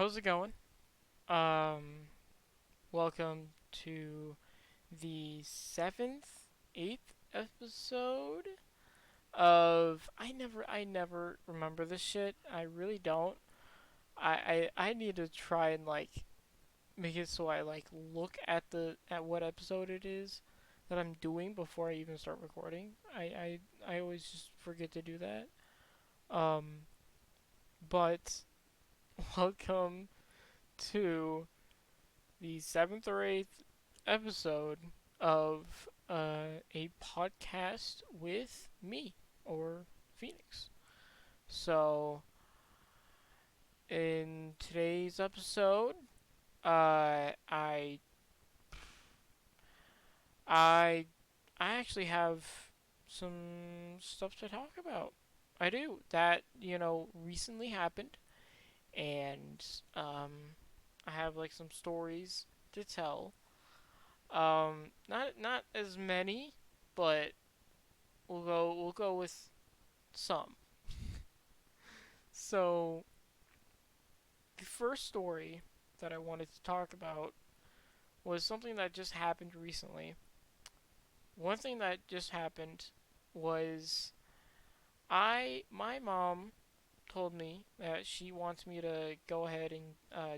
How's it going? Um, Welcome to the seventh, eighth episode of I never remember this shit. I really don't. I need to try and make it so I look at at what episode it is that I'm doing before I even start recording. I always just forget to do that. Um, but welcome to the seventh or eighth episode of a podcast with me or Phoenix. So, in today's episode, I I I actually have some stuff to talk about. I do that recently happened, and I have some stories to tell. Not as many, but we'll go with some. So the first story that I wanted to talk about was something that just happened recently. One thing that just happened was my mom told me that she wants me to go ahead and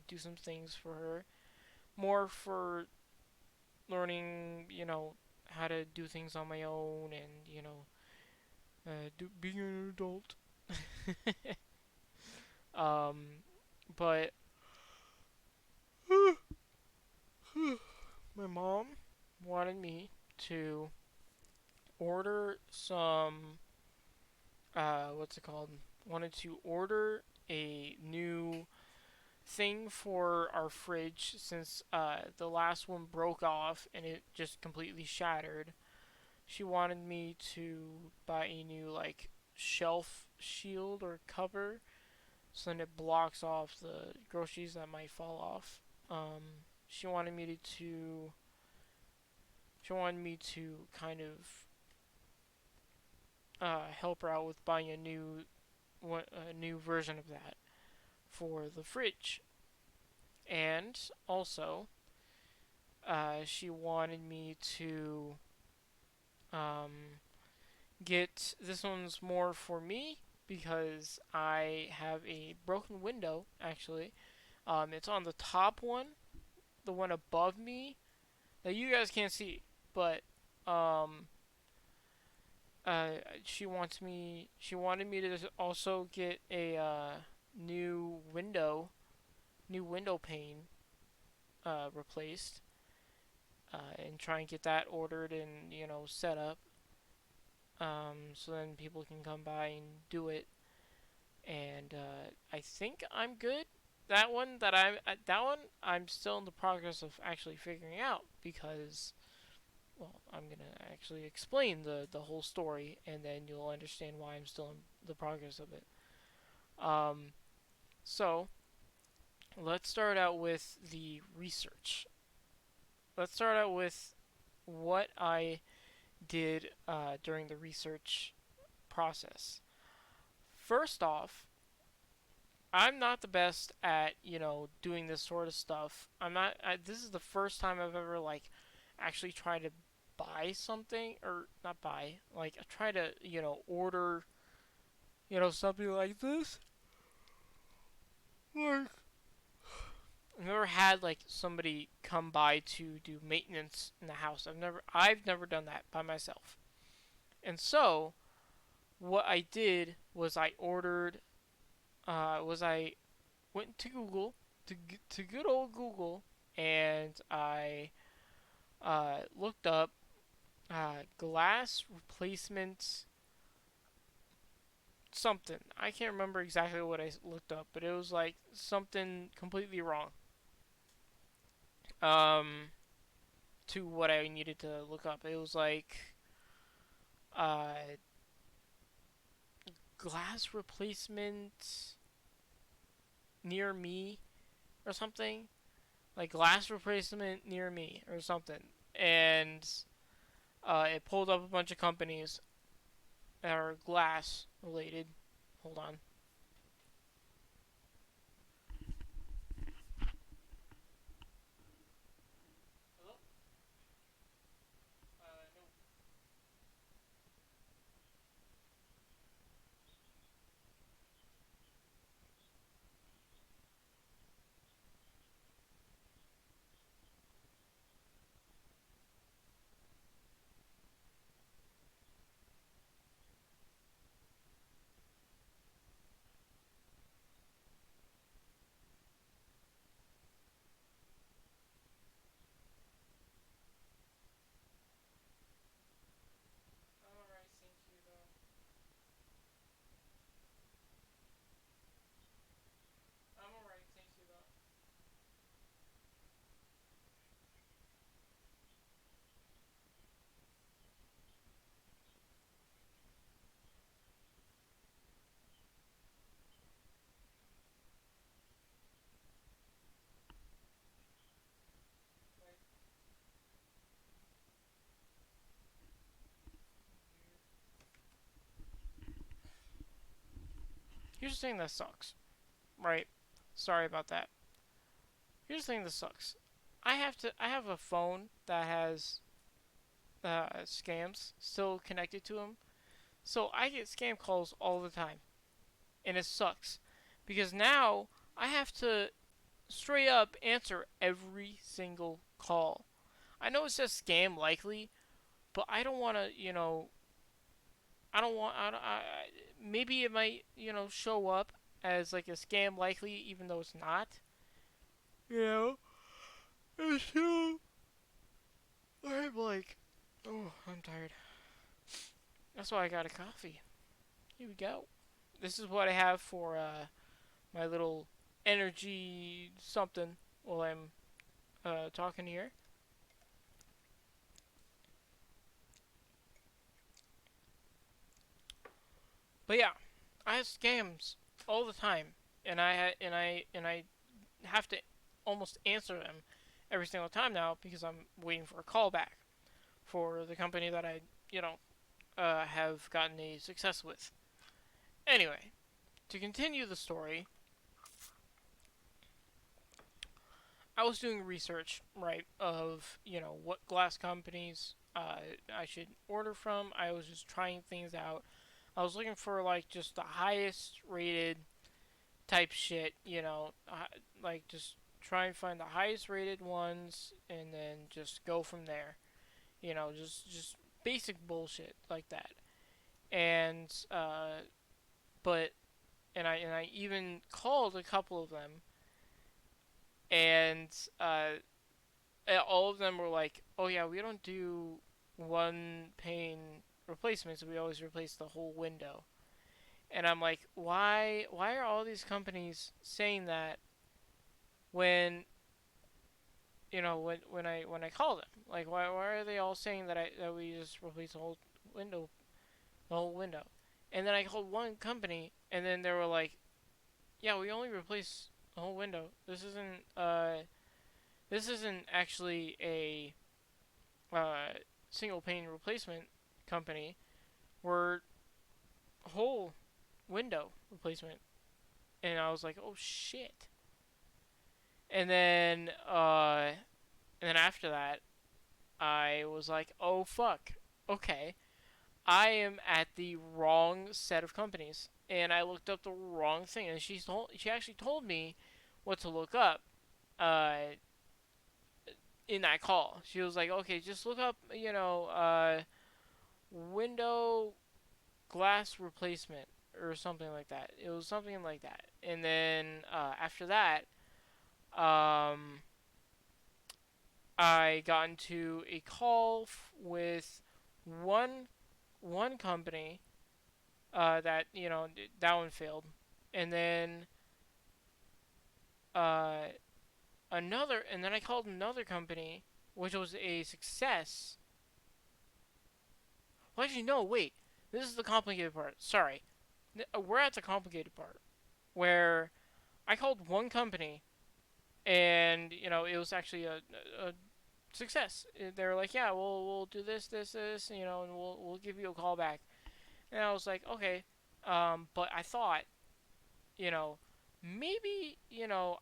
do some things for her, more for learning, how to do things on my own and being an adult. um, but my mom wanted me to order some what's it called? Wanted to order a new thing for our fridge since the last one broke off and it just completely shattered. She wanted me to buy a new shelf shield or cover so then it blocks off the groceries that might fall off. She wanted me to she wanted me to kind of help her out with buying a new version of that for the fridge, and also she wanted me to um, get this one's more for me because I have a broken window actually. It's on the top one, the one above me that you guys can't see, but um, she wanted me to also get a new window pane replaced, and try and get that ordered and set up, so then people can come by and do it. And I think I'm good. That one I'm still in the progress of actually figuring out because well, I'm gonna actually explain the whole story, and then you'll understand why I'm still in the progress of it. Um, so let's start out with the research. Let's start out with what I did during the research process. First off, I'm not the best at doing this sort of stuff. I'm not. This is the first time I've ever actually tried to buy something or not buy try to order something like this. Like I've never had somebody come by to do maintenance in the house. I've never done that by myself. And so what I did was I went to Google, to good old Google, and I looked up glass replacement something. I can't remember exactly what I looked up, but it was something completely wrong. Um, to what I needed to look up, it was uh glass replacement near me or something, like glass replacement near me or something, and it pulled up a bunch of companies that are glass related. Hold on. Here's the thing that sucks, right? Sorry about that. Here's the thing that sucks. I have a phone that has scams still connected to them, so I get scam calls all the time, and it sucks because now I have to straight up answer every single call. I know it says scam likely, but I don't want to, I don't want, maybe it might, show up as like a scam likely, even though it's not. You know, it's still, I'm like, oh, I'm tired. That's why I got a coffee. Here we go. This is what I have for my little energy something while I'm talking here. But yeah, I have scams all the time, and I have to almost answer them every single time now because I'm waiting for a callback for the company that I have gotten a success with. Anyway, to continue the story, I was doing research, right, of what glass companies I should order from. I was just trying things out. I was looking for like just the highest rated type shit, like just try and find the highest rated ones and then just go from there. Just basic bullshit like that. And but and I even called a couple of them, and uh, all of them were like, "Oh yeah, we don't do one pane replacements. We always replace the whole window." And I'm like, why are all these companies saying that when when I call them? Like why are they all saying that we just replace window the whole window? And then I called one company, and then they were like, yeah, we only replace the whole window. This isn't actually a uh single pane replacement company. We're whole window replacement. And I was like, oh shit. And then after that, I was like, oh fuck. Okay, I am at the wrong set of companies, and I looked up the wrong thing. And she actually told me what to look up. Uh, in that call, she was like, okay, just look up, window glass replacement or something like that. It was something like that. And then after that, um, I got into a call with one one company that that one failed, and then uh, and then I called another company which was a success. Well, actually, no, wait. This is the complicated part. Sorry, we're at the complicated part where I called one company, and it was actually a success. They were like, yeah, we'll do this, and we'll give you a call back. And I was like, okay, but I thought, you know, maybe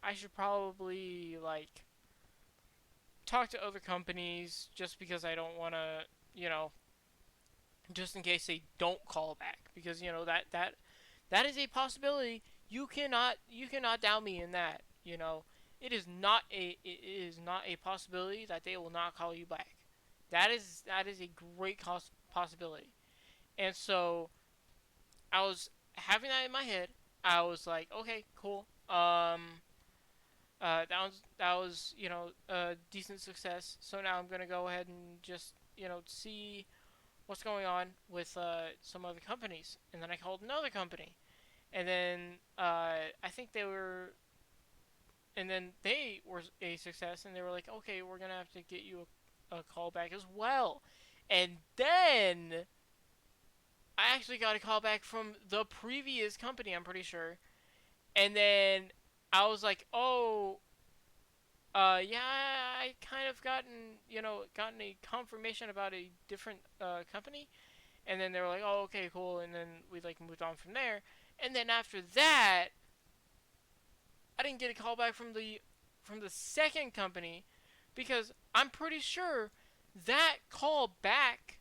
I should probably like talk to other companies just because I don't want to, you know, just in case they don't call back because that is a possibility. You cannot doubt me in that. It is not a possibility that they will not call you back. That is a great possibility. And so I was having that in my head. I was like, okay, cool. That was a decent success. So now I'm gonna go ahead and just see what's going on with some other companies. And then I called another company, and then I think they were a success, and they were like, okay, we're gonna have to get you a call back as well. And then I actually got a call back from the previous company, I'm pretty sure. And then I was like, oh, yeah, I kind of gotten a confirmation about a different company. And then they were like, oh, okay, cool. And then we like moved on from there. And then after that, I didn't get a call back from the second company because I'm pretty sure that call back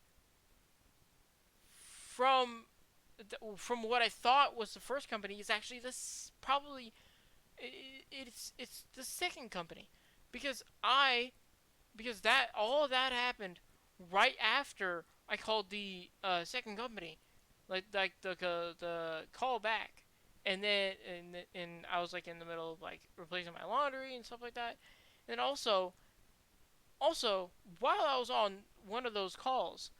from from what I thought was the first company is actually this probably it's the second company because that all of that happened right after I called the second company, like the call back, and then I was like in the middle of like replacing my laundry and stuff like that, and also while I was on one of those calls,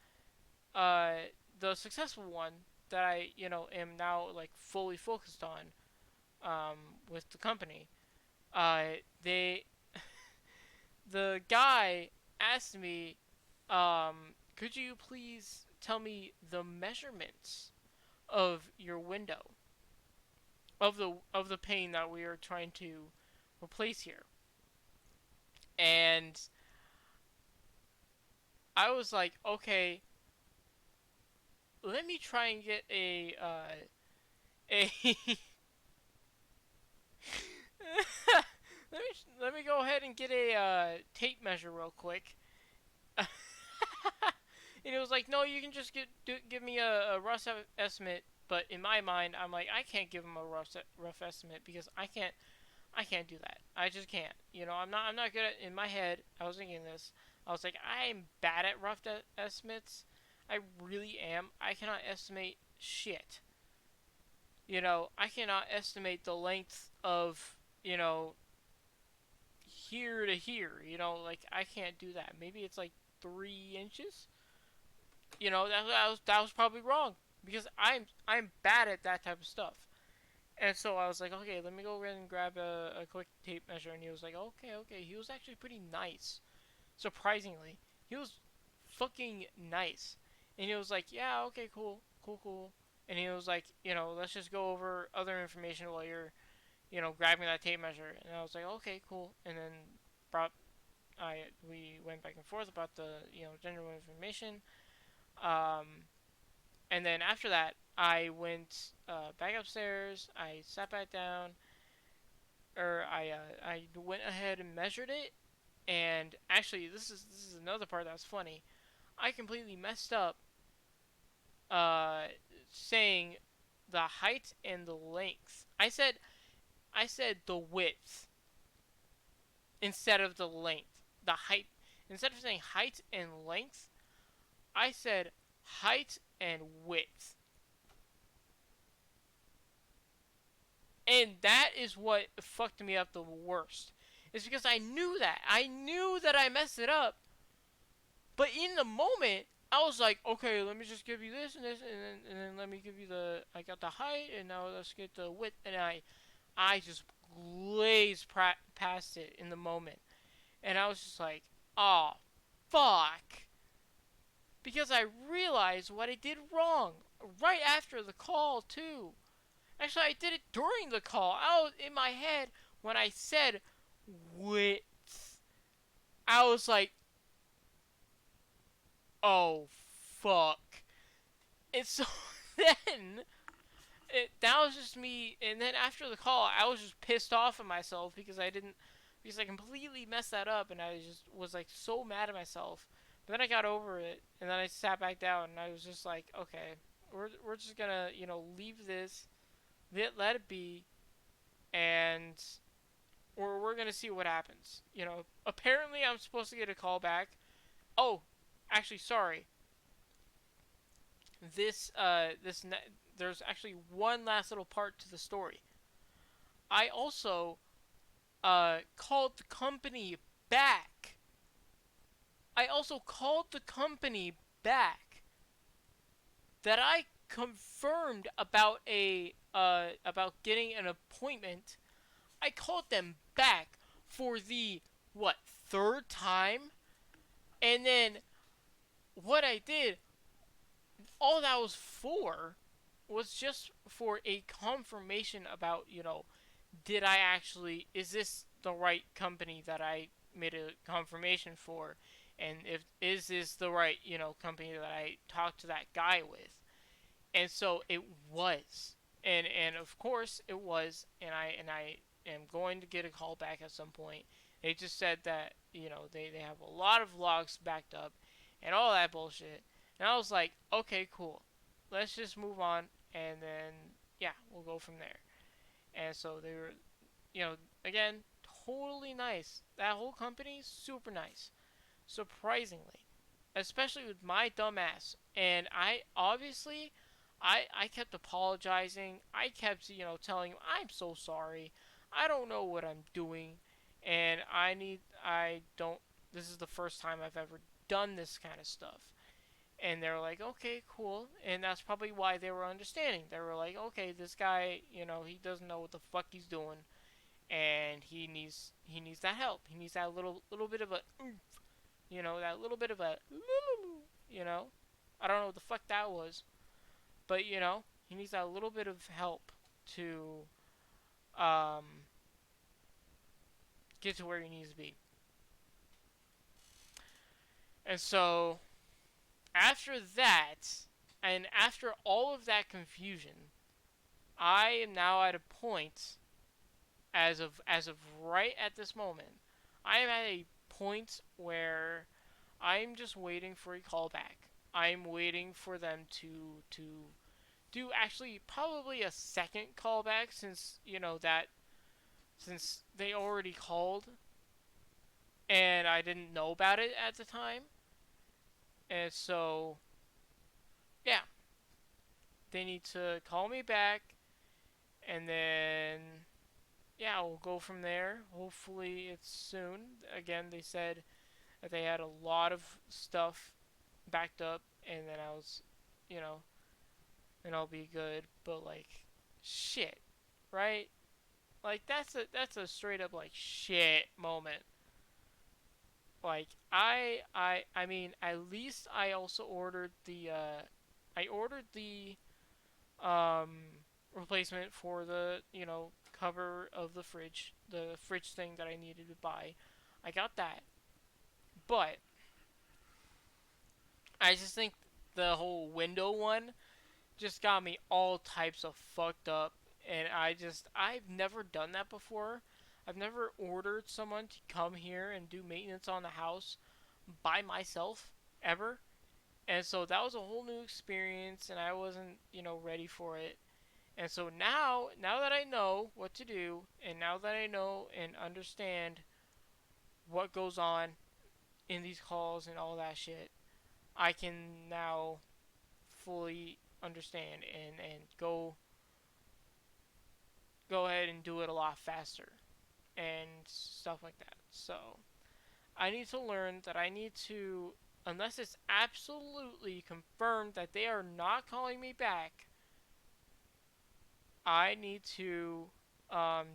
uh, the successful one that I am now like fully focused on with the company, they the guy asked me, could you please tell me the measurements of your window of the pane that we are trying to replace here? And I was like, okay, let me try and get a let me go ahead and get a tape measure real quick. And it was like, no, you can just give me a rough estimate. But in my mind, I'm like, I can't give him a rough estimate because I can't do that. I just can't. I'm not good at. In my head, I was thinking this. I was like, I'm bad at rough estimates. I really am. I cannot estimate shit. I cannot estimate the length of here to here. Like I can't do that. Maybe it's like 3 inches. That was probably wrong because I'm bad at that type of stuff. And so I was like, okay, let me go ahead and grab a quick tape measure. And he was like, okay, okay. He was actually pretty nice, surprisingly. He was fucking nice. And he was like, yeah, okay, cool, cool, cool. And he was like, let's just go over other information while you're, grabbing that tape measure. And I was like, okay, cool. And then brought we went back and forth about the general information. Um, and then after that, I went back upstairs. I sat back down, or I went ahead and measured it. And actually, this is another part that's funny. I completely messed up uh, saying the height and the length. I said the width instead of the length. The height instead of saying height and length, I said height and width. And that is what fucked me up the worst. Is because I knew that. I knew that I messed it up. But in the moment, I was like, okay, let me just give you this and this, and then let me give you the. I got the height, and now let's get the width, and I just glazed past it in the moment, and I was just like, oh, fuck, because I realized what I did wrong right after the call too. Actually, I did it during the call. I was in my head when I said width. I was like, oh fuck. And so then that was just me. And then after the call, I was just pissed off at myself because I completely messed that up, and I just was like so mad at myself. But then I got over it, and then I sat back down, and I was just like, okay, we're just gonna leave this, let it be, and we're gonna see what happens. Apparently I'm supposed to get a call back. Oh, actually, sorry. There's actually one last little part to the story. I also called the company back. I also called the company back that I confirmed about getting an appointment. I called them back for the what third time, and then what I did, all that was for was just for a confirmation about did I actually is this the right company that I made a confirmation for, and if is this the right company that I talked to that guy with. And so it was, And of course it was, and I am going to get a call back at some point. They just said that they have a lot of logs backed up and all that bullshit. And I was like, okay, cool, let's just move on, and then yeah, we'll go from there. And so they were, again, totally nice. That whole company, super nice, surprisingly, especially with my dumb ass. And I obviously, I kept apologizing. I kept telling him I'm so sorry. I don't know what I'm doing, and I don't. This is the first time I've ever done this kind of stuff. And they're like, okay, cool. And that's probably why they were understanding. They were like, okay, this guy, he doesn't know what the fuck he's doing, and he needs that help. He needs that little bit of a oomph, that little bit of a, you know. I don't know what the fuck that was, but he needs that little bit of help to um get to where he needs to be. And so after that, and after all of that confusion, I am now at a point, as of right at this moment, I am at a point where I'm just waiting for a callback. I'm waiting for them to do actually probably a second callback, since they already called and I didn't know about it at the time. And so yeah, they need to call me back, and then yeah, we'll go from there. Hopefully it's soon. Again, they said that they had a lot of stuff backed up, and then you know, then I'll be good. But like, shit, right? Like that's a straight up like shit moment. Like I mean, at least I also ordered the um replacement for the cover of the fridge thing that I needed to buy. I got that, but I just think the whole window one just got me all types of fucked up, and I've never done that before. I've never ordered someone to come here and do maintenance on the house by myself ever. And so that was a whole new experience, and I wasn't, ready for it. And so now that I know what to do, and now that I know and understand what goes on in these calls and all that shit, I can now fully understand and go ahead and do it a lot faster and stuff like that. So I need to learn that I need to, unless it's absolutely confirmed that they are not calling me back, I need to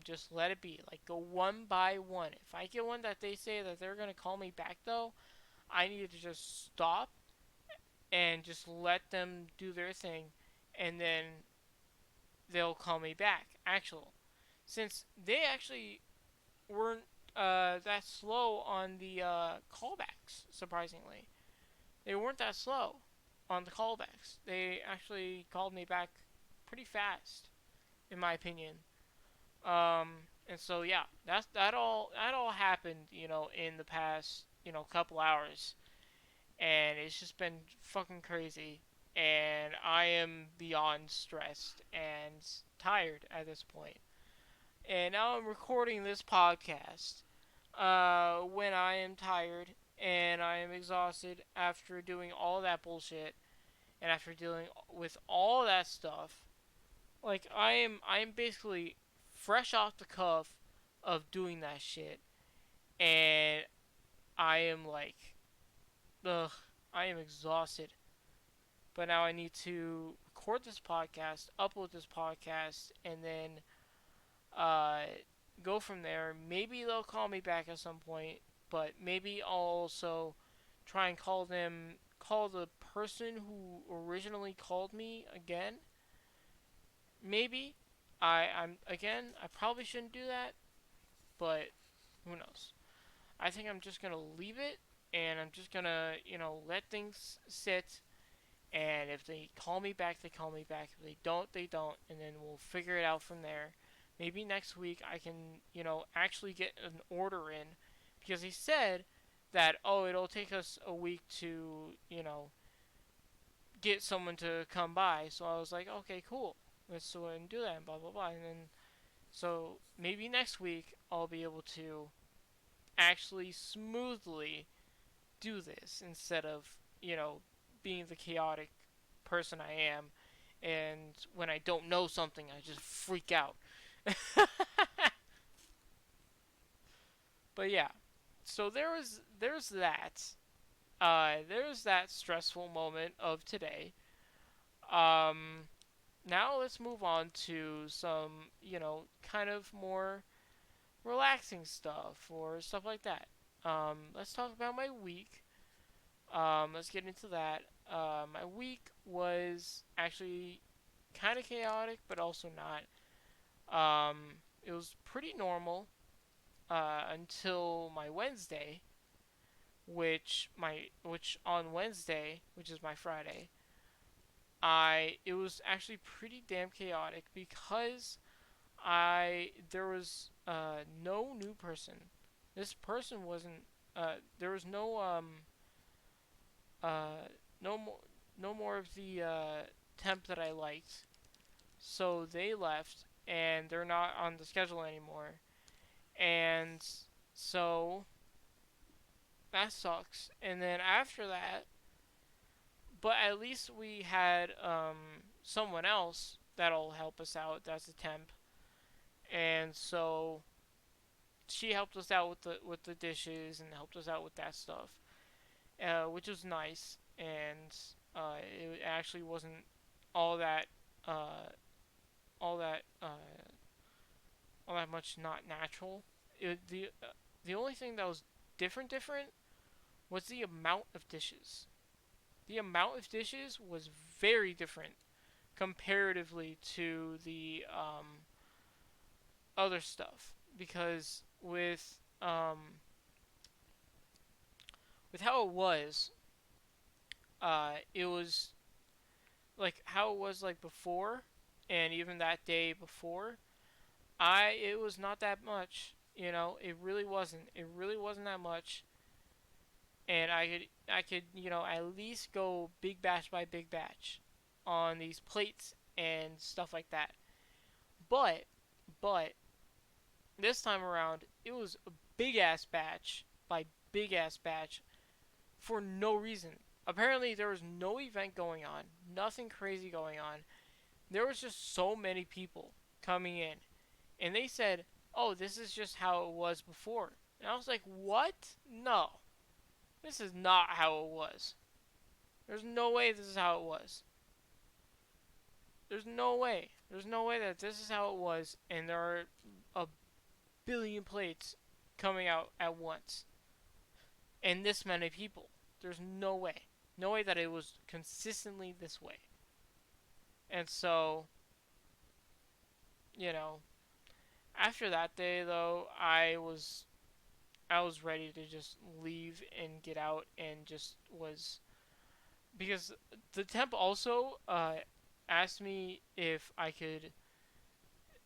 just let it be. Like, go one by one. If I get one that they say that they're gonna call me back though, I need to just stop and just let them do their thing, and then they'll call me back. Actual, since they actually weren't that slow on the callbacks. Surprisingly, they weren't that slow on the callbacks. They actually called me back pretty fast, in my opinion. And so yeah, that all happened, in the past, couple hours, and it's just been fucking crazy, and I am beyond stressed and tired at this point. And now I'm recording this podcast, when I am tired and I am exhausted after doing all that bullshit and after dealing with all that stuff. Like I am basically fresh off the cuff of doing that shit, and I am like, ugh, I am exhausted. But now I need to record this podcast, upload this podcast, and then uh, go from there. Maybe they'll call me back at some point, but maybe I'll also try and call the person who originally called me again. Maybe. I'm again. I probably shouldn't do that, but who knows? I think I'm just gonna leave it, and I'm just gonna let things sit, And if they call me back, they call me back. If they don't, they don't. And then we'll figure it out from there. Maybe next week I can, actually get an order in. Because he said that, oh, it'll take us a week to, get someone to come by. So I was like, okay, cool. Let's go ahead and do that, and blah, blah, blah. And then, so maybe next week I'll be able to actually smoothly do this instead of, being the chaotic person I am. And when I don't know something, I just freak out. But yeah, so there's that. There's that stressful moment of today. Um, Now let's move on to some, kind of more relaxing stuff or stuff like that. Let's talk about my week. Let's get into that. My week was actually kind of chaotic, but also not. It was pretty normal until my Wednesday, which on Wednesday, which is my Friday, I it was actually pretty damn chaotic because I there was no new person. This person wasn't. There was uh no more no more of the temp that I liked. So they left and they're not on the schedule anymore. And so that sucks. And then after that, but at least we had someone else that'll help us out. That's a temp, and so she helped us out with the dishes and helped us out with that stuff, which was nice. And it actually wasn't all that uh, all that all that much not natural. The only thing that was different was the amount of dishes. The amount of dishes was very different comparatively to the other stuff because with how it was like how it was like before, and even that day before. It was not that much. It really wasn't. It really wasn't that much, and I could at least go big batch by big batch on these plates and stuff like that. But but this time around, it was a big ass batch by big ass batch for no reason. Apparently, there was no event going on, nothing crazy going on. There was just so many people coming in, and they said, "Oh, this is just how it was before." And I was like, "What? No, this is not how it was. There's no way this is how it was. There's no way. There's no way that this is how it was, and there are a billion plates coming out at once, and this many people. There's no way. No way that it was consistently this way." And so, you know, after that day though, I was ready to just leave and get out and just was because the temp also asked me if I could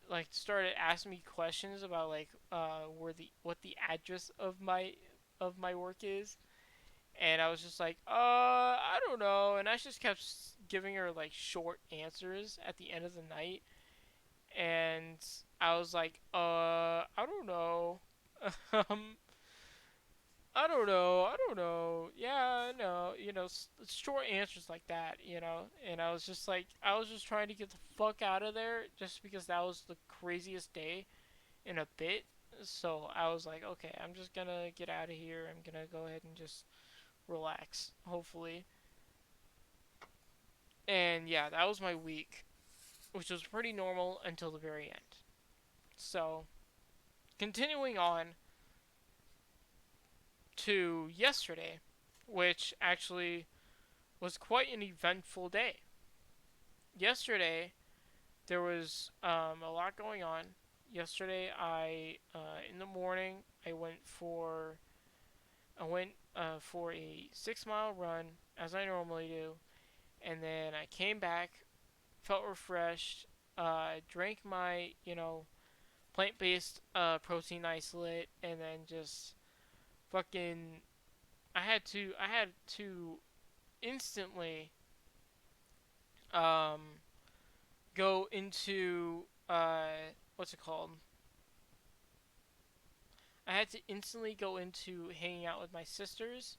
like started asking me questions about like where the what the address of my work is, and I was just like, I don't know, and I just kept giving her like short answers at the end of the night, and I was like, I don't know, um, I don't know, yeah, no, short answers like that, and I was just like, I was just trying to get the fuck out of there, just because that was the craziest day in a bit. So I was like, okay, I'm just gonna get out of here. I'm gonna go ahead and just relax, hopefully. And yeah, that was my week, which was pretty normal until the very end. So, continuing on to yesterday, which actually was quite an eventful day. Yesterday, there was a lot going on. Yesterday, in the morning, I went for a 6 mile run as I normally do, And then I came back, felt refreshed, drank my, plant-based protein isolate, and then just fucking I had to instantly um go into what's it called? I had to instantly go into hanging out with my sisters,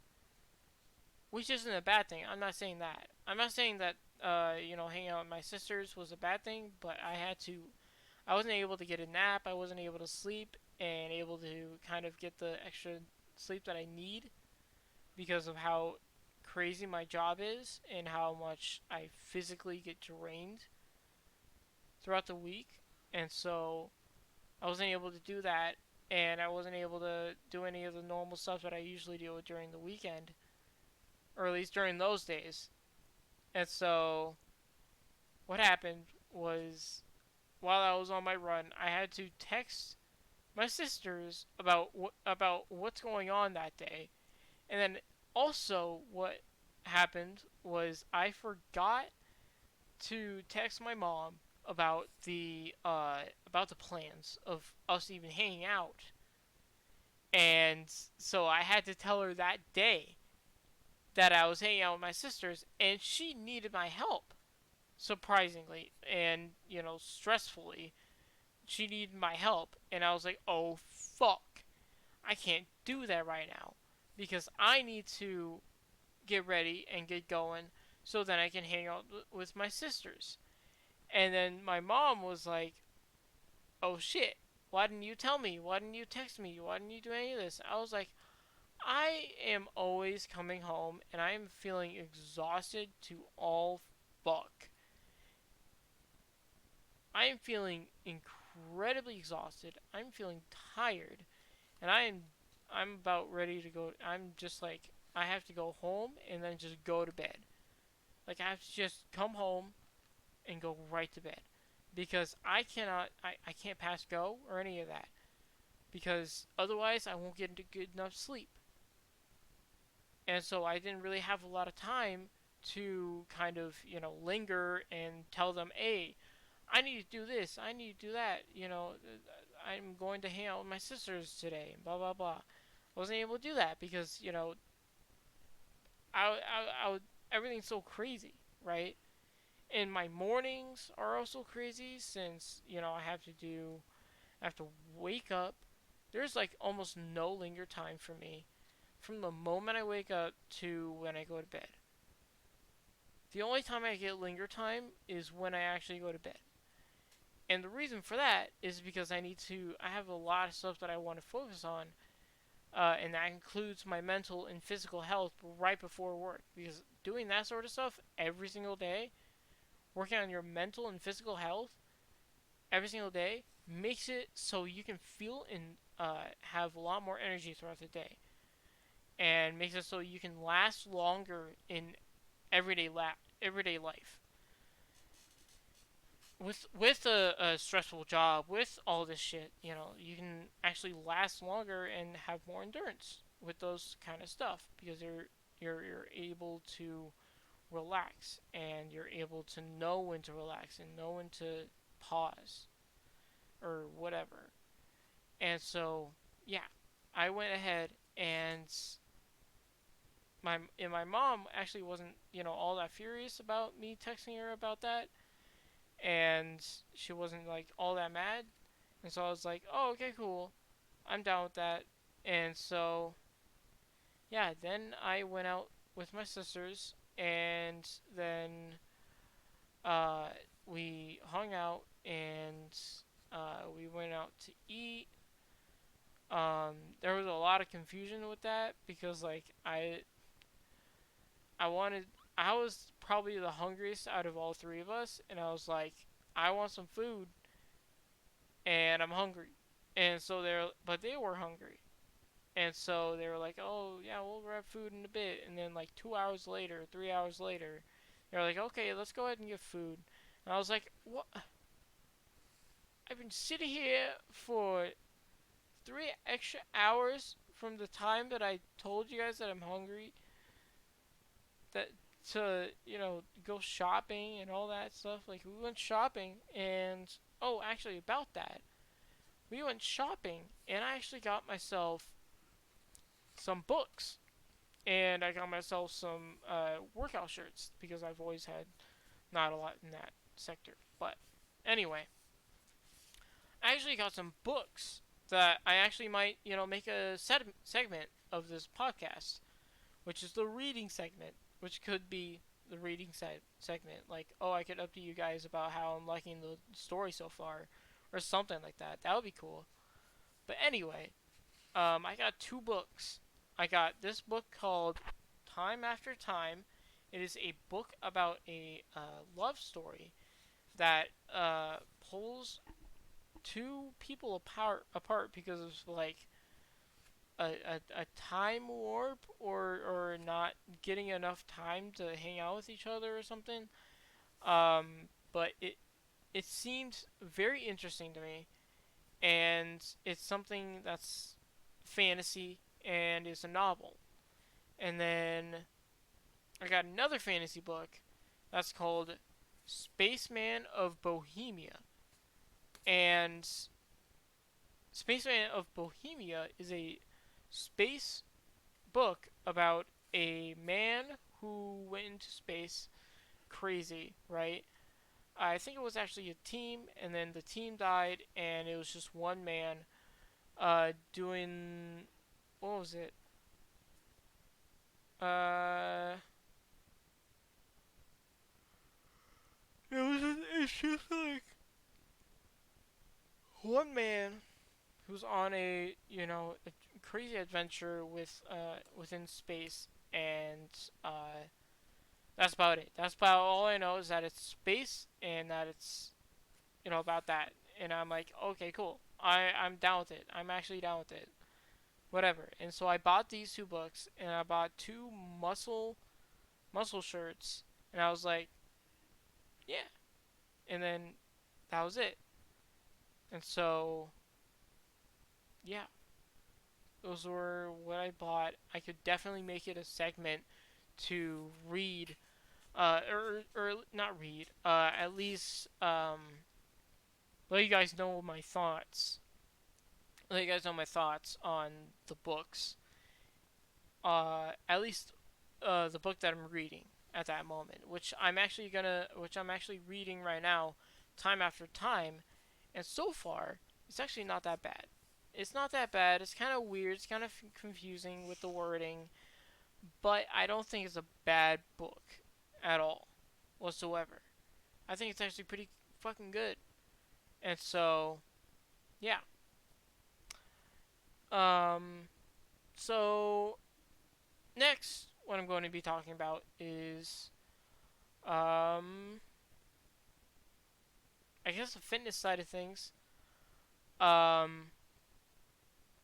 which isn't a bad thing. I'm not saying that. I'm not saying that hanging out with my sisters was a bad thing, but I wasn't able to get a nap, I wasn't able to sleep and able to kind of get the extra sleep that I need because of how crazy my job is and how much I physically get drained throughout the week. And so I wasn't able to do that, and I wasn't able to do any of the normal stuff that I usually do during the weekend, or at least during those days. And so what happened was while I was on my run, I had to text my sisters about what's going on that day. And then also what happened was I forgot to text my mom about the plans of us even hanging out. And so I had to tell her that day that I was hanging out with my sisters and she needed my help, surprisingly and, stressfully. She needed my help and I was like, "Oh fuck. I can't do that right now because I need to get ready and get going so then I can hang out with my sisters." And then my mom was like, "Oh shit, why didn't you tell me? Why didn't you text me? Why didn't you do any of this?" I was like, "I am always coming home and I am feeling exhausted to all fuck. I am feeling incredibly exhausted. I'm feeling tired and I'm about ready to go. I'm just like I have to go home and then just go to bed. Like I have to just come home and go right to bed because I can't pass go or any of that because otherwise I won't get into good enough sleep." And so I didn't really have a lot of time to kind of, linger and tell them, "Hey, I need to do this, I need to do that, I'm going to hang out with my sisters today," and blah, blah, blah. I wasn't able to do that because, everything's so crazy, right? And my mornings are also crazy since, I have to wake up. There's like almost no linger time for me from the moment I wake up to when I go to bed. The only time I get linger time is when I actually go to bed. And the reason for that is because I have a lot of stuff that I want to focus on, and that includes my mental and physical health right before work. Because doing that sort of stuff every single day, working on your mental and physical health every single day, makes it so you can feel and have a lot more energy throughout the day, and makes it so you can last longer in everyday life. With a stressful job, with all this shit, you can actually last longer and have more endurance with those kind of stuff because you're able to relax and you're able to know when to relax and know when to pause or whatever. And so, yeah, I went ahead and my mom actually wasn't, all that furious about me texting her about that, and she wasn't like all that mad. And so I was like, "Oh, okay, cool. I'm down with that." And so, yeah, then I went out with my sisters, and then uh, we hung out and we went out to eat. There was a lot of confusion with that because like I wanted I was probably the hungriest out of all three of us, and I was like, "I want some food and I'm hungry." And so but they were hungry. And so they were like, "Oh, yeah, we'll grab food in a bit." And then like 2 hours later, 3 hours later, they were like, "Okay, let's go ahead and get food." And I was like, "What? I've been sitting here for 3 extra hours from the time that I told you guys that I'm hungry. That to, go shopping and all that stuff. Like, we went shopping, and oh, actually, about that, we went shopping, and I actually got myself some books, and I got myself some workout shirts because I've always had not a lot in that sector. But anyway, I actually got some books that I actually might, make a segment of this podcast, which is the reading segment, which could be the reading segment. Like, oh, I could update you guys about how I'm liking the story so far, or something like that. That would be cool. But anyway, I got two books. I got this book called Time After Time. It is a book about a love story that pulls two people apart because of like a time warp, or not getting enough time to hang out with each other or something. But it seemed very interesting to me, and it's something that's fantasy and is a novel. And then I got another fantasy book that's called Spaceman of Bohemia. And Spaceman of Bohemia is a space book about a man who went into space crazy, right? I think it was actually a team, and then the team died, and it was just one man doing. What was it? Uh. It's just like one man who's on a crazy adventure within space, and that's about it. That's about all I know, is that it's space and that it's about that. And I'm like, okay, cool. I'm down with it. I'm actually down with it. Whatever. And so I bought these two books, and I bought two muscle shirts, and I was like, yeah. And then that was it. And so yeah, those were what I bought. I could definitely make it a segment to read, or not read, at least let you guys know my thoughts. Let you guys know my thoughts on the books. At least the book that I'm reading at that moment, which I'm actually reading right now, time after time, and so far it's actually not that bad. It's not that bad. It's kind of weird. It's kind of confusing with the wording, but I don't think it's a bad book at all, whatsoever. I think it's actually pretty fucking good. And so, yeah. Um, so next, what I'm going to be talking about is, um, I guess the fitness side of things. Um,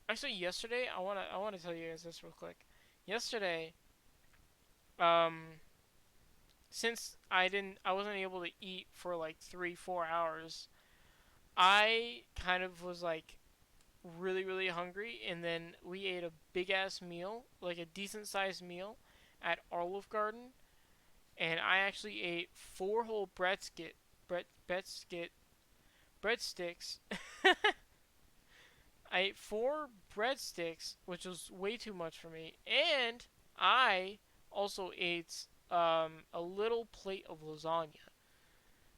actually, yesterday, I wanna tell you guys this real quick. Yesterday, um, since I wasn't able to eat for like 3 4 hours, I kind of was like really really hungry, and then we ate a big ass meal, like a decent sized meal, at Olive Garden, and I actually ate four whole breadsticks. I ate four breadsticks, which was way too much for me, and I also ate a little plate of lasagna.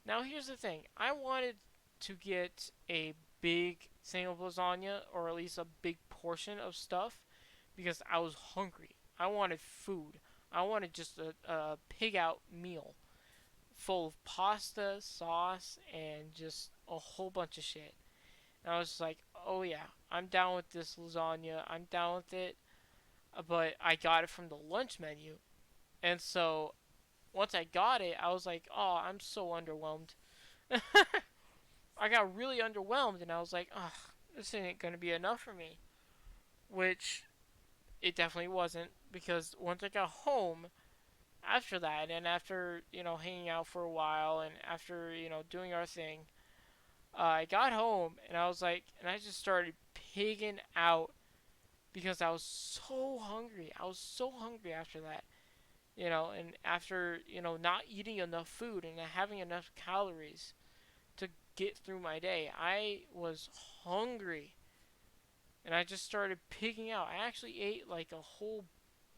Now here's the thing: I wanted to get a big thing of lasagna, or at least a big portion of stuff, because I was hungry. I wanted food. I wanted just a pig out meal full of pasta, sauce, and just a whole bunch of shit. And I was just like, oh yeah, I'm down with this lasagna. I'm down with it. But I got it from the lunch menu. And so once I got it, I was like, oh, I'm so underwhelmed. I got really underwhelmed, and I was like, ugh, this ain't gonna be enough for me. Which it definitely wasn't, because once I got home after that, and after, hanging out for a while, and after, doing our thing, I got home, and I was like, and I just started pigging out because I was so hungry. I was so hungry after that. And after, not eating enough food and not having enough calories to get through my day, I was hungry and I just started picking out. I actually ate like a whole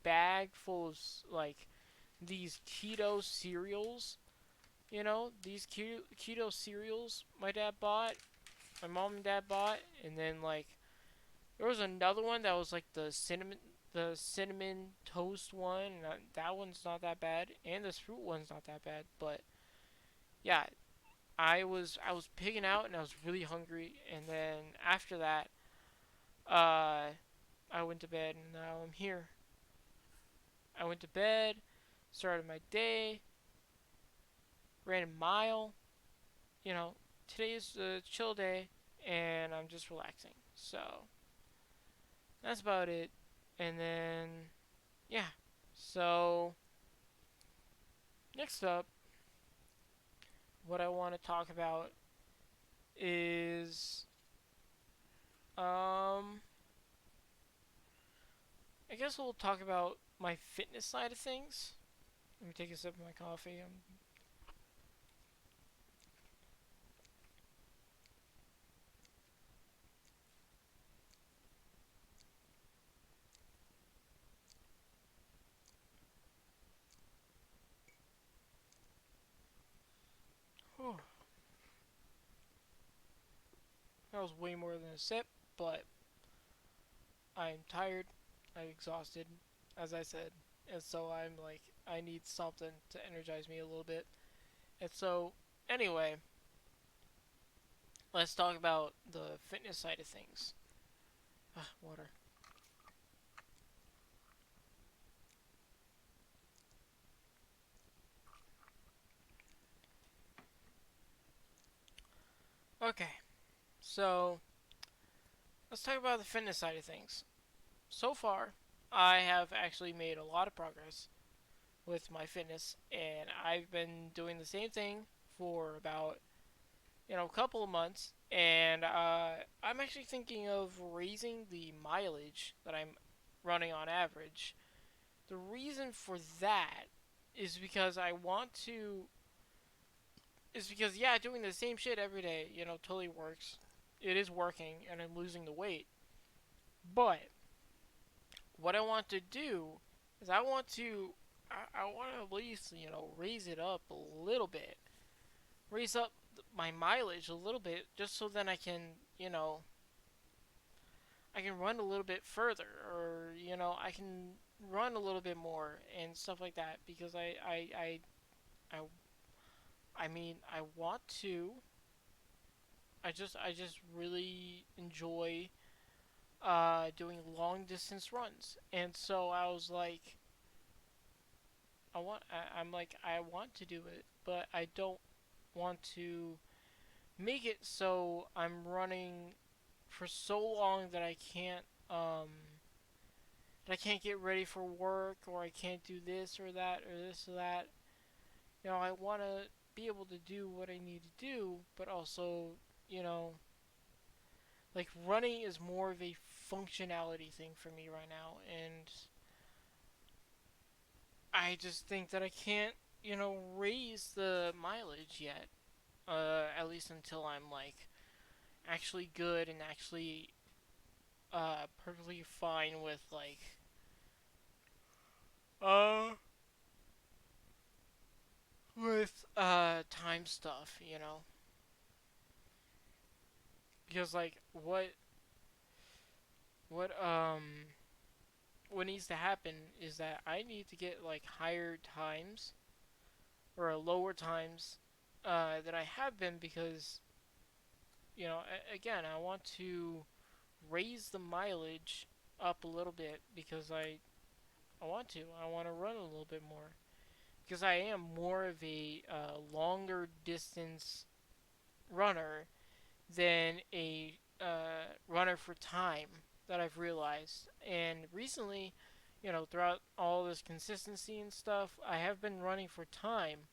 bag full of like these keto cereals. These keto cereals my dad bought, my mom and dad bought, and then like there was another one that was like the cinnamon toast one, and that one's not that bad, and this fruit one's not that bad. But yeah, I was picking out, and I was really hungry, and then after that, uh, I went to bed, and now I'm here. I went to bed, started my day, ran a mile. You know, Today is a chill day, and I'm just relaxing. So that's about it. And then yeah. So next up, what I want to talk about is um I guess we'll talk about my fitness side of things. Let me take a sip of my coffee. Whew, that was way more than a sip, but I'm tired, I'm exhausted, as I said, and so I'm like I need something to energize me a little bit. And so anyway, let's talk about the fitness side of things. Water. Okay, so let's talk about the fitness side of things. So far, I have actually made a lot of progress with my fitness, and I've been doing the same thing for about a couple of months, and I'm actually thinking of raising the mileage that I'm running on average. The reason for that is because I want to is because yeah, doing the same shit every day, totally works. It is working, and I'm losing the weight. But what I want to do is I want to at least raise it up a little bit, raise up my mileage a little bit, just so then I can run a little bit further, or I can run a little bit more and stuff like that, because I I mean I want to. I just really enjoy doing long distance runs, and so I was like, I'm like I want to do it, but I don't want to make it so I'm running for so long that I can't get ready for work, or I can't do this or that or this or that. I want to be able to do what I need to do, but also, you know, like running is more of a functionality thing for me right now, and I just think that I can't, raise the mileage yet. At least until I'm like actually good and actually perfectly fine with uh time stuff, because like what what needs to happen is that I need to get like higher times or lower times than I have been, because again, I want to raise the mileage up a little bit, because I want to run a little bit more, because I am more of a longer distance runner than a runner for time, that I've realized. And recently, throughout all this consistency and stuff, I have been running for time,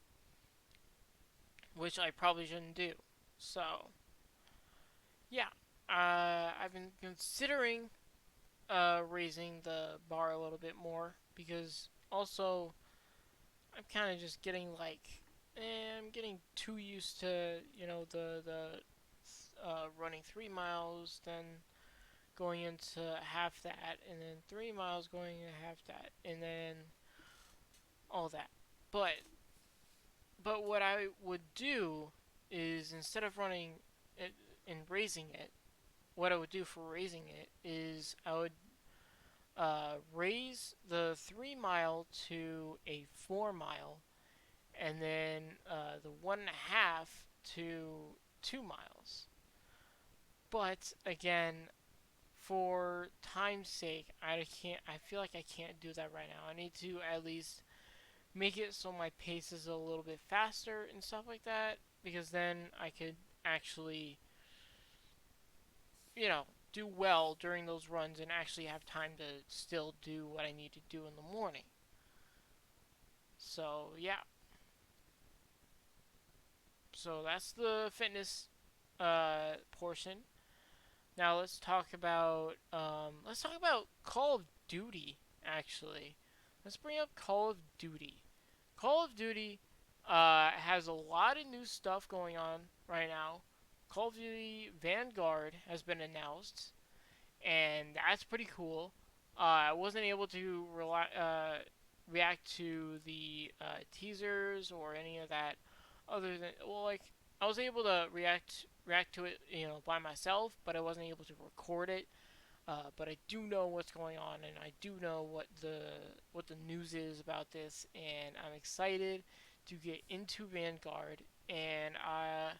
which I probably shouldn't do. So, yeah, I've been considering raising the bar a little bit more, because also I'm kind of just getting like, I'm getting too used to the running 3 miles, then going into half that, and then 3 miles going into half that, and then all that. But what I would do is, instead of running it and raising it, what I would do for raising it is I would raise the 3 mile to a 4 mile, and then the 1.5 to 2 miles. But again, for time's sake, I can't. I feel like I can't do that right now. I need to at least make it so my pace is a little bit faster and stuff like that, because then I could actually, you know, do well during those runs and actually have time to still do what I need to do in the morning. So, yeah. So that's the fitness portion. Now let's talk about Call of Duty. Actually, let's bring up Call of Duty. Call of Duty has a lot of new stuff going on right now. Call of Duty Vanguard has been announced, and that's pretty cool. I wasn't able to react to the teasers or any of that, other than, well, like, I was able to react to it, by myself, but I wasn't able to record it. But I do know what's going on, and I do know what the news is about this, and I'm excited to get into Vanguard. And I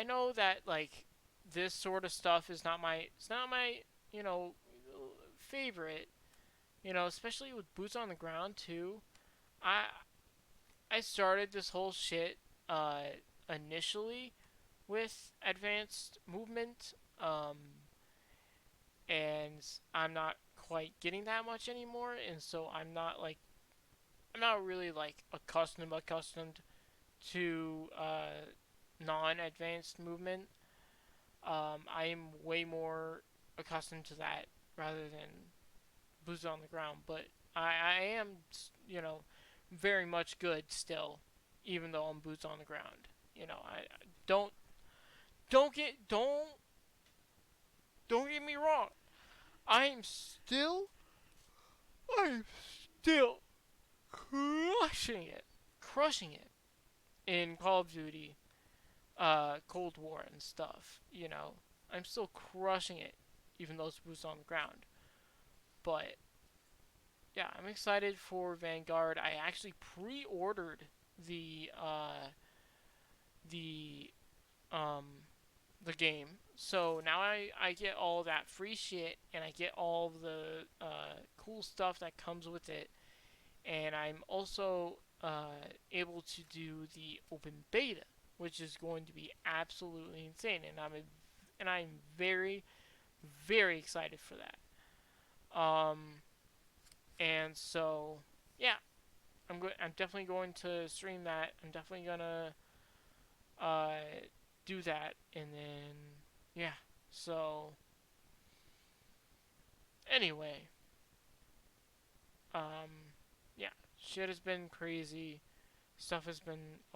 know that, like, this sort of stuff is not my it's not my you know favorite. Especially with boots on the ground too. I I started this whole shit initially with advanced movement, and I'm not quite getting that much anymore, and so I'm not really like accustomed to non-advanced movement. I'm way more accustomed to that rather than boots on the ground. But I am, you know, very much good still, even though I'm boots on the ground. I don't get don't get me wrong. I'm still I'm still crushing it in Call of Duty, Cold War and stuff. I'm still crushing it, even though it's boots on the ground. But yeah, I'm excited for Vanguard. I actually pre-ordered the the um the game, so now I get all that free shit, and I get all the cool stuff that comes with it, and I'm also able to do the open beta, which is going to be absolutely insane, and I'm very very excited for that. And so yeah, I'm definitely going to stream that. I'm definitely gonna uh do that, and then yeah. So anyway, yeah, shit has been crazy. A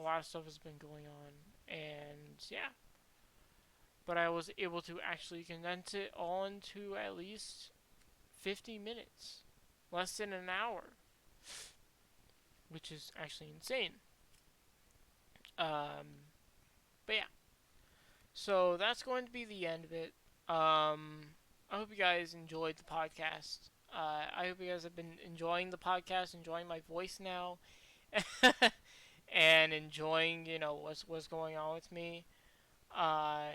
lot of stuff has been going on, and yeah. But I was able to actually condense it all into at least 50 minutes, less than an hour, which is actually insane. Um, but yeah, so that's going to be the end of it. I hope you guys enjoyed the podcast. I hope you guys have been enjoying the podcast, enjoying my voice now, and enjoying what's going on with me. Uh,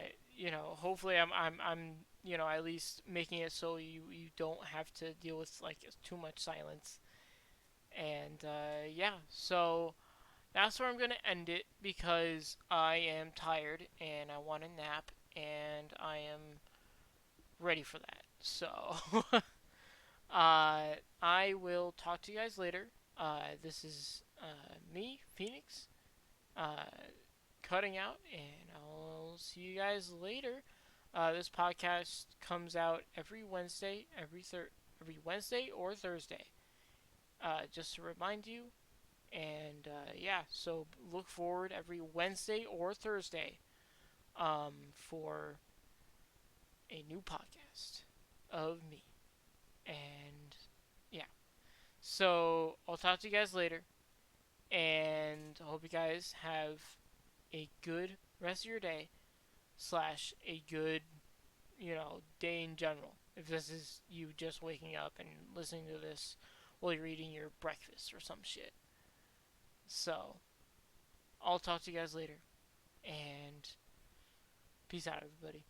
hopefully I'm at least making it so you don't have to deal with like too much silence. And yeah, so that's where I'm gonna end it because I am tired and I want a nap and I am ready for that. So I will talk to you guys later. This is me, Phoenix, uh, cutting out, and I'll see you guys later. This podcast comes out every Wednesday or Thursday. Just to remind you, And yeah, so look forward every Wednesday or Thursday for a new podcast of me. And yeah, so I'll talk to you guys later. And I hope you guys have a good rest of your day, slash, a good, day in general. If this is you just waking up and listening to this while you're eating your breakfast or some shit. So, I'll talk to you guys later. And peace out, everybody.